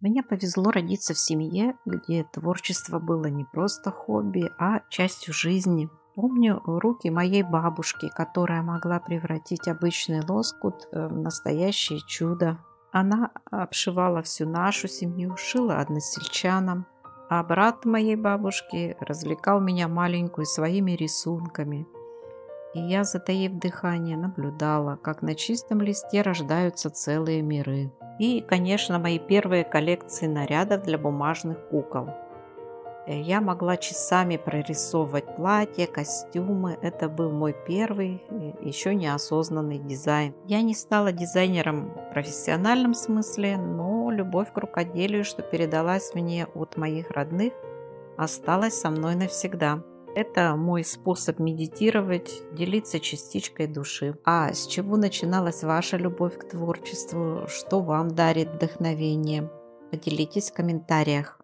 Мне повезло родиться в семье, где творчество было не просто хобби, а частью жизни. Помню руки моей бабушки, которая могла превратить обычный лоскут в настоящее чудо. Она обшивала всю нашу семью, шила односельчанам, а брат моей бабушки развлекал меня маленькую своими рисунками. И я, затаив дыхание, наблюдала, как на чистом листе рождаются целые миры. И, конечно, мои первые коллекции нарядов для бумажных кукол. Я могла часами прорисовывать платья, костюмы. Это был мой первый, еще неосознанный дизайн. Я не стала дизайнером в профессиональном смысле, но любовь к рукоделию, что передалась мне от моих родных, осталась со мной навсегда. Это мой способ медитировать, делиться частичкой души. А с чего начиналась ваша любовь к творчеству? Что вам дарит вдохновение? Поделитесь в комментариях.